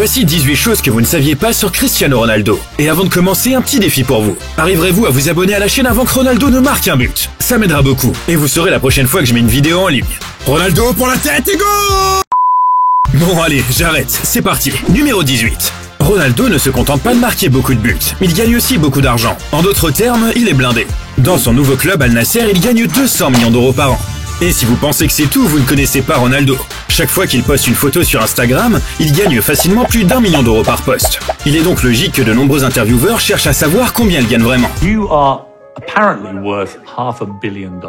Voici 18 choses que vous ne saviez pas sur Cristiano Ronaldo. Et avant de commencer, un petit défi pour vous. Arriverez-vous à vous abonner à la chaîne avant que Ronaldo ne marque un but? Ça m'aidera beaucoup. Et vous saurez la prochaine fois que je mets une vidéo en ligne. Ronaldo pour la tête et go! Bon allez, j'arrête, c'est parti. Numéro 18. Ronaldo ne se contente pas de marquer beaucoup de buts, il gagne aussi beaucoup d'argent. En d'autres termes, il est blindé. Dans son nouveau club Al Nasser, il gagne 200 millions d'euros par an. Et si vous pensez que c'est tout, vous ne connaissez pas Ronaldo. Chaque fois qu'il poste une photo sur Instagram, il gagne facilement plus d'1 million d'euros par post. Il est donc logique que de nombreux intervieweurs cherchent à savoir combien il gagne vraiment. You are apparently worth $500 million.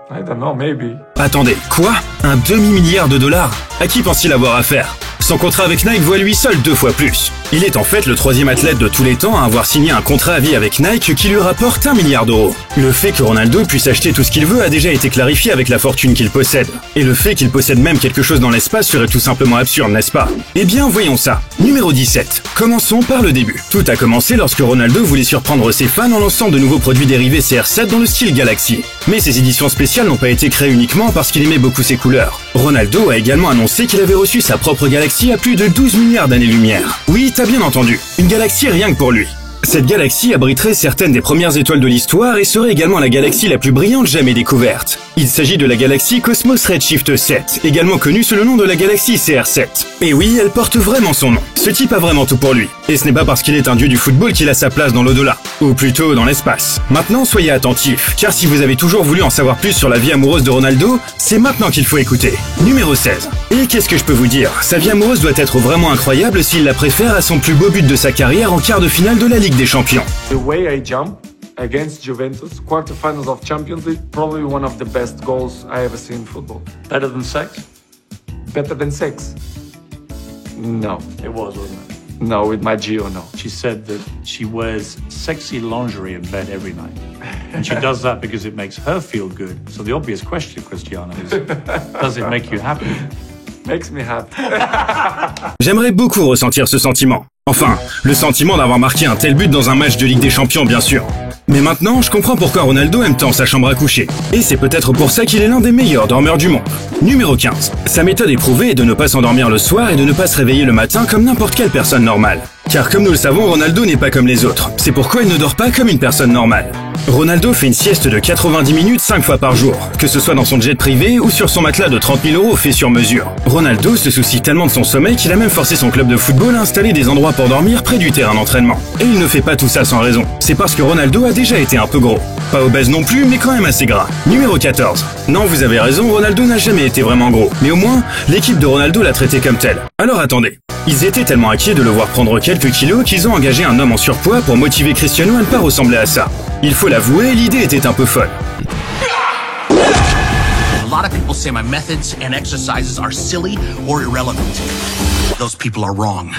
I don't know, maybe. Attendez, quoi? Un demi-milliard de dollars? À qui pense-t-il avoir affaire? Son contrat avec Nike vaut à lui seul 2 fois plus. Il est en fait le 3e athlète de tous les temps à avoir signé un contrat à vie avec Nike qui lui rapporte 1 milliard d'euros. Le fait que Ronaldo puisse acheter tout ce qu'il veut a déjà été clarifié avec la fortune qu'il possède. Et le fait qu'il possède même quelque chose dans l'espace serait tout simplement absurde, n'est-ce pas? Eh bien, voyons ça. Numéro 17. Commençons par le début. Tout a commencé lorsque Ronaldo voulait surprendre ses fans en lançant de nouveaux produits dérivés CR7 dans le style Galaxy. Mais ces éditions spéciales n'ont pas été créées uniquement parce qu'il aimait beaucoup ses couleurs. Ronaldo a également annoncé qu'il avait reçu sa propre Galaxy à plus de 12 milliards d'années-lumière. Oui, t'as bien entendu. Une galaxie rien que pour lui. Cette galaxie abriterait certaines des premières étoiles de l'histoire et serait également la galaxie la plus brillante jamais découverte. Il s'agit de la galaxie Cosmos Redshift 7, également connue sous le nom de la galaxie CR7. Et oui, elle porte vraiment son nom. Ce type a vraiment tout pour lui. Et ce n'est pas parce qu'il est un dieu du football qu'il a sa place dans l'au-delà, ou plutôt dans l'espace. Maintenant, soyez attentifs, car si vous avez toujours voulu en savoir plus sur la vie amoureuse de Ronaldo, c'est maintenant qu'il faut écouter. Numéro 16. Et qu'est-ce que je peux vous dire? Sa vie amoureuse doit être vraiment incroyable s'il la préfère à son plus beau but de sa carrière en quart de finale de la Ligue des Champions. The way I jump against Juventus, quarterfinals of Champions League, probably one of the best goals I ever seen in football. Better than sex? Better than sex? No. It was, wasn't it? No, with my Gio, no. She said that she wears sexy lingerie in bed every night. And she does that because it makes her feel good. So the obvious question, Cristiano, is, does it make you happy? Makes me happy. J'aimerais beaucoup ressentir ce sentiment. Enfin, le sentiment d'avoir marqué un tel but dans un match de Ligue des Champions, bien sûr. Mais maintenant, je comprends pourquoi Ronaldo aime tant sa chambre à coucher. Et c'est peut-être pour ça qu'il est l'un des meilleurs dormeurs du monde. Numéro 15. Sa méthode éprouvée est de ne pas s'endormir le soir et de ne pas se réveiller le matin comme n'importe quelle personne normale. Car comme nous le savons, Ronaldo n'est pas comme les autres. C'est pourquoi il ne dort pas comme une personne normale. Ronaldo fait une sieste de 90 minutes 5 fois par jour, que ce soit dans son jet privé ou sur son matelas de 30 000 € fait sur mesure. Ronaldo se soucie tellement de son sommeil qu'il a même forcé son club de football à installer des endroits pour dormir près du terrain d'entraînement. Et il ne fait pas tout ça sans raison. C'est parce que Ronaldo a déjà été un peu gros. Pas obèse non plus, mais quand même assez gras. Numéro 14. Non, vous avez raison, Ronaldo n'a jamais été vraiment gros. Mais au moins, l'équipe de Ronaldo l'a traité comme tel. Alors attendez. Ils étaient tellement inquiets de le voir prendre quelques kilos qu'ils ont engagé un homme en surpoids pour motiver Cristiano à ne pas ressembler à ça. Il faut l'avouer, l'idée était un peu folle. A lot of people say my methods and exercises are silly or irrelevant. Those people are wrong.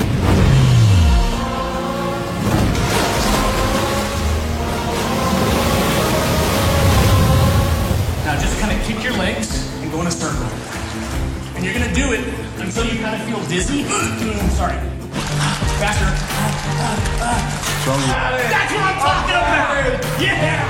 Now just kind of kick your legs and go in a circle. And you're gonna do it until you kind of feel dizzy. Sorry. Faster. That's what I'm talking about! Yeah!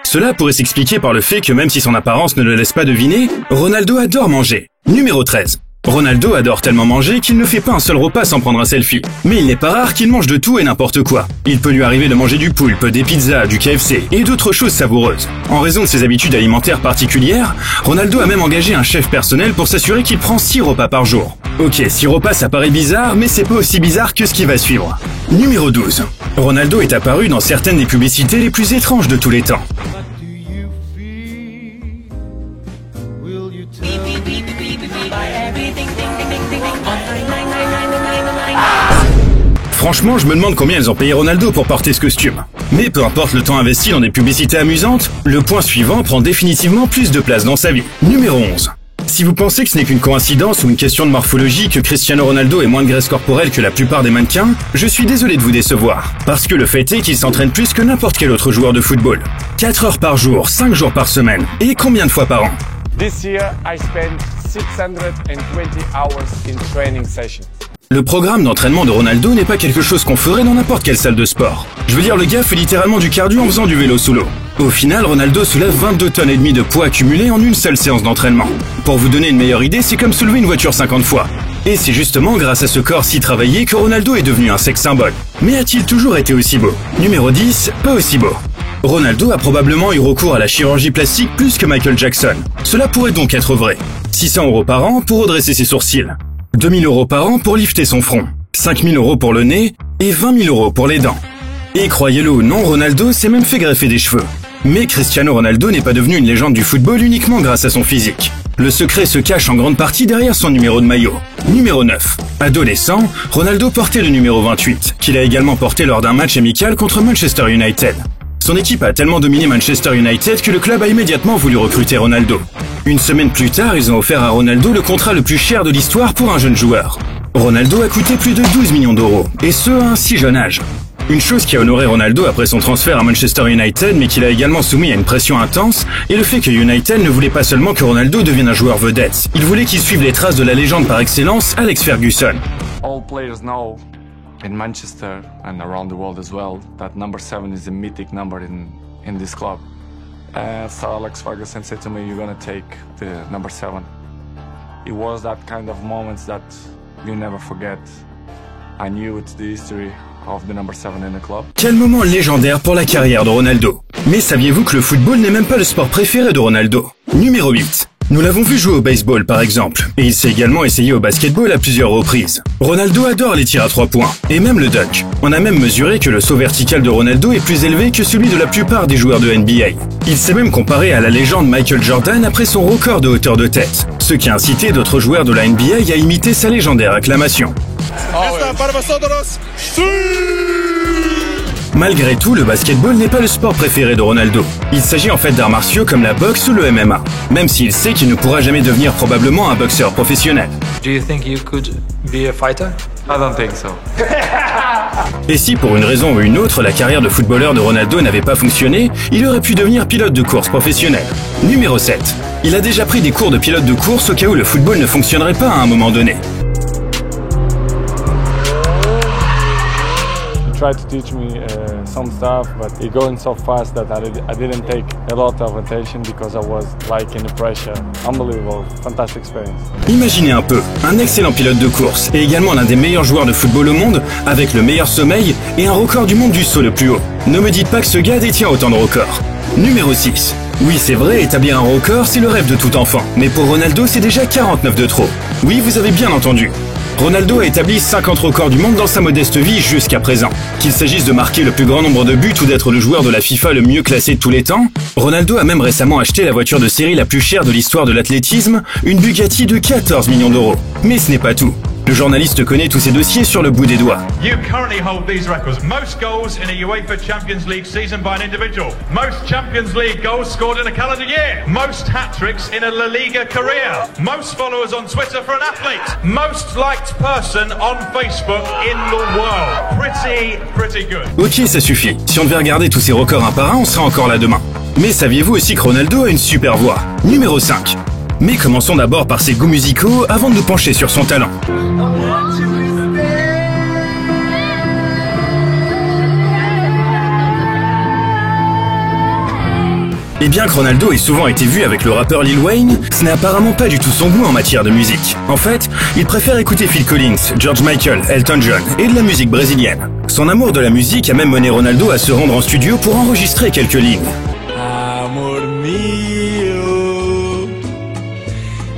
Cela pourrait s'expliquer par le fait que même si son apparence ne le laisse pas deviner, Ronaldo adore manger. Numéro 13. Ronaldo adore tellement manger qu'il ne fait pas un seul repas sans prendre un selfie. Mais il n'est pas rare qu'il mange de tout et n'importe quoi. Il peut lui arriver de manger du poulpe, des pizzas, du KFC et d'autres choses savoureuses. En raison de ses habitudes alimentaires particulières, Ronaldo a même engagé un chef personnel pour s'assurer qu'il prend 6 repas par jour. Ok, 6 repas ça paraît bizarre, mais c'est pas aussi bizarre que ce qui va suivre. Numéro 12. Ronaldo est apparu dans certaines des publicités les plus étranges de tous les temps. Franchement, je me demande combien ils ont payé Ronaldo pour porter ce costume. Mais peu importe le temps investi dans des publicités amusantes, le point suivant prend définitivement plus de place dans sa vie. Numéro 11. Si vous pensez que ce n'est qu'une coïncidence ou une question de morphologie que Cristiano Ronaldo ait moins de graisse corporelle que la plupart des mannequins, je suis désolé de vous décevoir. Parce que le fait est qu'il s'entraîne plus que n'importe quel autre joueur de football. 4 heures par jour, 5 jours par semaine. Et combien de fois par an? This year, I spent 620 hours in training sessions. Le programme d'entraînement de Ronaldo n'est pas quelque chose qu'on ferait dans n'importe quelle salle de sport. Je veux dire, le gars fait littéralement du cardio en faisant du vélo sous l'eau. Au final, Ronaldo soulève 22 tonnes et demie de poids accumulé en une seule séance d'entraînement. Pour vous donner une meilleure idée, c'est comme soulever une voiture 50 fois. Et c'est justement grâce à ce corps si travaillé que Ronaldo est devenu un sex symbole. Mais a-t-il toujours été aussi beau? Numéro 10, pas aussi beau. Ronaldo a probablement eu recours à la chirurgie plastique plus que Michael Jackson. Cela pourrait donc être vrai. 600 € par an pour redresser ses sourcils. 2000 € par an pour lifter son front. 5000 € pour le nez et 20 000 € pour les dents. Et croyez-le ou non, Ronaldo s'est même fait greffer des cheveux. Mais Cristiano Ronaldo n'est pas devenu une légende du football uniquement grâce à son physique. Le secret se cache en grande partie derrière son numéro de maillot. Numéro 9. Adolescent, Ronaldo portait le numéro 28, qu'il a également porté lors d'un match amical contre Manchester United. Son équipe a tellement dominé Manchester United que le club a immédiatement voulu recruter Ronaldo. Une semaine plus tard, ils ont offert à Ronaldo le contrat le plus cher de l'histoire pour un jeune joueur. Ronaldo a coûté plus de 12 millions d'euros, et ce à un si jeune âge. Une chose qui a honoré Ronaldo après son transfert à Manchester United, mais qui l'a également soumis à une pression intense, est le fait que United ne voulait pas seulement que Ronaldo devienne un joueur vedette. Il voulait qu'il suive les traces de la légende par excellence, Alex Ferguson. All players know in Manchester and around the world as well that number 7 is a mythic number in this club. So Alex Ferguson said to me, "You're gonna take the number 7." It was that kind of moments that you never forget. I knew it's the history of the number 7 in the club. Quel moment légendaire pour la carrière de Ronaldo. Mais saviez-vous que le football n'est même pas le sport préféré de Ronaldo? Numéro 8. Nous l'avons vu jouer au baseball par exemple, et il s'est également essayé au basketball à plusieurs reprises. Ronaldo adore les tirs à 3 points, et même le dunk. On a même mesuré que le saut vertical de Ronaldo est plus élevé que celui de la plupart des joueurs de NBA. Il s'est même comparé à la légende Michael Jordan après son record de hauteur de tête, ce qui a incité d'autres joueurs de la NBA à imiter sa légendaire acclamation. Malgré tout, le basketball n'est pas le sport préféré de Ronaldo. Il s'agit en fait d'arts martiaux comme la boxe ou le MMA, même s'il sait qu'il ne pourra jamais devenir probablement un boxeur professionnel. Do you think you could be a fighter? I don't think so. Et si pour une raison ou une autre, la carrière de footballeur de Ronaldo n'avait pas fonctionné, il aurait pu devenir pilote de course professionnel. Numéro 7. Il a déjà pris des cours de pilote de course au cas où le football ne fonctionnerait pas à un moment donné. Tried to teach me some stuff, but it going so fast that I didn't take a lot of attention because I was like in the pressure. Unbelievable, fantastic experience. Imaginez un peu, un excellent pilote de course et également l'un des meilleurs joueurs de football au monde, avec le meilleur sommeil et un record du monde du saut le plus haut. Ne me dites pas que ce gars détient autant de records. Numéro 6. Oui, c'est vrai, établir un record, c'est le rêve de tout enfant. Mais pour Ronaldo, c'est déjà 49 de trop. Oui, vous avez bien entendu. Ronaldo a établi 50 records du monde dans sa modeste vie jusqu'à présent. Qu'il s'agisse de marquer le plus grand nombre de buts ou d'être le joueur de la FIFA le mieux classé de tous les temps, Ronaldo a même récemment acheté la voiture de série la plus chère de l'histoire de l'athlétisme, une Bugatti de 14 millions d'euros. Mais ce n'est pas tout. Le journaliste connaît tous ces dossiers sur le bout des doigts. You currently hold these records. Most goals in a UEFA Champions League season by an individual. Most Champions League goals scored in a calendar year. Most hat-tricks in a La Liga career. Most followers on Twitter for an athlete. Most liked person on Facebook in the world. Pretty good. Ok, ça suffit. Si on devait regarder tous ces records un par un, on sera encore là demain. Mais saviez-vous aussi que Ronaldo a une super voix? Numéro 5. Mais commençons d'abord par ses goûts musicaux avant de nous pencher sur son talent. Et bien que Ronaldo ait souvent été vu avec le rappeur Lil Wayne, ce n'est apparemment pas du tout son goût en matière de musique. En fait, il préfère écouter Phil Collins, George Michael, Elton John et de la musique brésilienne. Son amour de la musique a même mené Ronaldo à se rendre en studio pour enregistrer quelques lignes. Amor mio,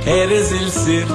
eres el ser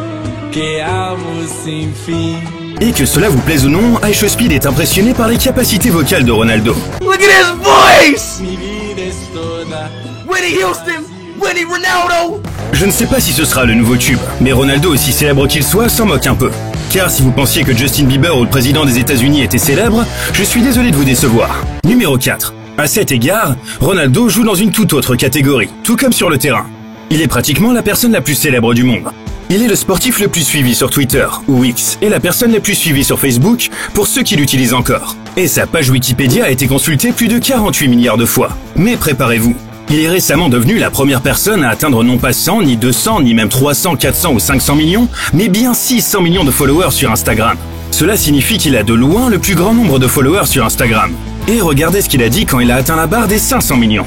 que amo sin fin. Et que cela vous plaise ou non, Aisha Speed est impressionné par les capacités vocales de Ronaldo. Look at his voice! Mi vida es toda. Whitney Houston, Whitney Ronaldo. Je ne sais pas si ce sera le nouveau tube, mais Ronaldo, aussi célèbre qu'il soit, s'en moque un peu. Car si vous pensiez que Justin Bieber ou le président des États-Unis était célèbre, je suis désolé de vous décevoir. Numéro 4. À cet égard, Ronaldo joue dans une toute autre catégorie, tout comme sur le terrain. Il est pratiquement la personne la plus célèbre du monde. Il est le sportif le plus suivi sur Twitter, ou X, et la personne la plus suivie sur Facebook, pour ceux qui l'utilisent encore. Et sa page Wikipédia a été consultée plus de 48 milliards de fois. Mais préparez-vous. Il est récemment devenu la première personne à atteindre non pas 100, ni 200, ni même 300, 400 ou 500 millions, mais bien 600 millions de followers sur Instagram. Cela signifie qu'il a de loin le plus grand nombre de followers sur Instagram. Et regardez ce qu'il a dit quand il a atteint la barre des 500 millions.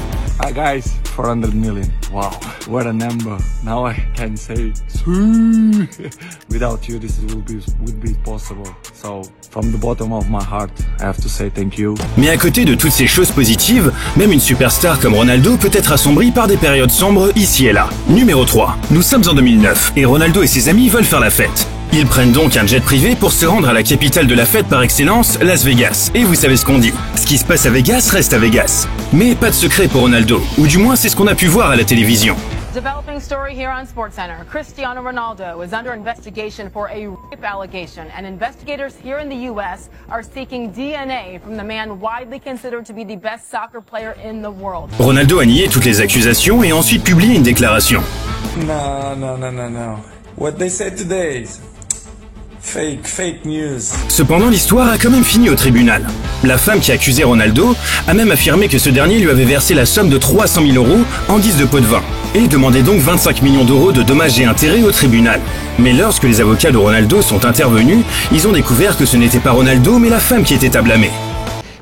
Guys, 400 million. Wow, what a number. Now I can say, without you, this would be possible. So, from the bottom of my heart, I have to say thank you. Mais à côté de toutes ces choses positives, même une superstar comme Ronaldo peut être assombrie par des périodes sombres ici et là. Numéro 3. Nous sommes en 2009 et Ronaldo et ses amis veulent faire la fête. Ils prennent donc un jet privé pour se rendre à la capitale de la fête par excellence, Las Vegas. Et vous savez ce qu'on dit. Ce qui se passe à Vegas reste à Vegas. Mais pas de secret pour Ronaldo, ou du moins c'est ce qu'on a pu voir à la télévision. Developing story here on SportsCenter. Cristiano Ronaldo is under investigation for a rape allegation, and investigators here in the U.S. are seeking DNA from the man widely considered to be the best soccer player in the world. Ronaldo a nié toutes les accusations et a ensuite publié une déclaration. No. What they said today is fake news. Cependant, l'histoire a quand même fini au tribunal. La femme qui accusait Ronaldo a même affirmé que ce dernier lui avait versé la somme de 300 000 € en guise de pot de vin et demandait donc 25 millions d'euros de dommages et intérêts au tribunal. Mais lorsque les avocats de Ronaldo sont intervenus, ils ont découvert que ce n'était pas Ronaldo mais la femme qui était à blâmer.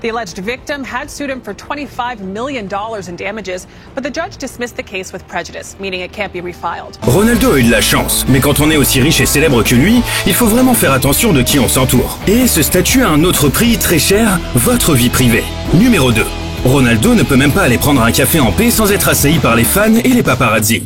The alleged victim had sued him for $25 million in damages, but the judge dismissed the case with prejudice, meaning it can't be refiled. Ronaldo a eu de la chance, mais quand on est aussi riche et célèbre que lui, il faut vraiment faire attention de qui on s'entoure. Et ce statut a un autre prix très cher, votre vie privée. Numéro 2. Ronaldo ne peut même pas aller prendre un café en paix sans être assailli par les fans et les paparazzi.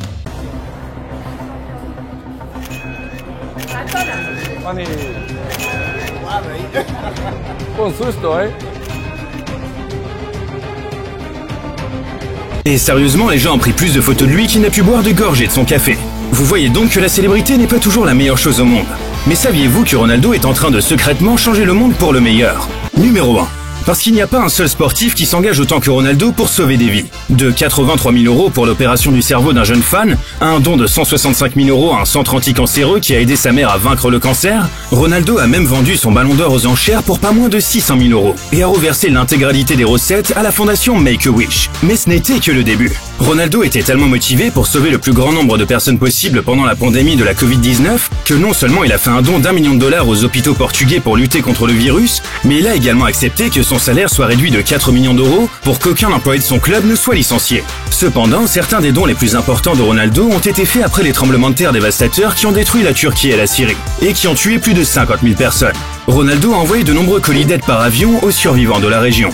Et sérieusement, les gens ont pris plus de photos de lui qu'il n'a pu boire de gorgées de son café. Vous voyez donc que la célébrité n'est pas toujours la meilleure chose au monde. Mais saviez-vous que Ronaldo est en train de secrètement changer le monde pour le meilleur? Numéro 1. Parce qu'il n'y a pas un seul sportif qui s'engage autant que Ronaldo pour sauver des vies. De 83 000 € pour l'opération du cerveau d'un jeune fan, à un don de 165 000 € à un centre anticancéreux qui a aidé sa mère à vaincre le cancer, Ronaldo a même vendu son ballon d'or aux enchères pour pas moins de 600 000 € et a reversé l'intégralité des recettes à la fondation Make-A-Wish. Mais ce n'était que le début. Ronaldo était tellement motivé pour sauver le plus grand nombre de personnes possible pendant la pandémie de la Covid-19 que non seulement il a fait un don d'1 million de dollars aux hôpitaux portugais pour lutter contre le virus, mais il a également accepté que son salaire soit réduit de 4 millions d'euros pour qu'aucun employé de son club ne soit licencié. Cependant, certains des dons les plus importants de Ronaldo ont été faits après les tremblements de terre dévastateurs qui ont détruit la Turquie et la Syrie, et qui ont tué plus de 50 000 personnes. Ronaldo a envoyé de nombreux colis d'aide par avion aux survivants de la région.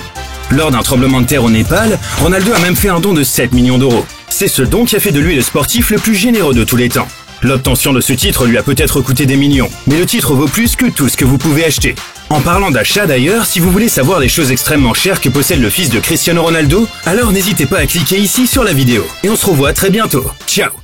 Lors d'un tremblement de terre au Népal, Ronaldo a même fait un don de 7 millions d'euros. C'est ce don qui a fait de lui le sportif le plus généreux de tous les temps. L'obtention de ce titre lui a peut-être coûté des millions, mais le titre vaut plus que tout ce que vous pouvez acheter. En parlant d'achat d'ailleurs, si vous voulez savoir les choses extrêmement chères que possède le fils de Cristiano Ronaldo, alors n'hésitez pas à cliquer ici sur la vidéo. Et on se revoit très bientôt. Ciao!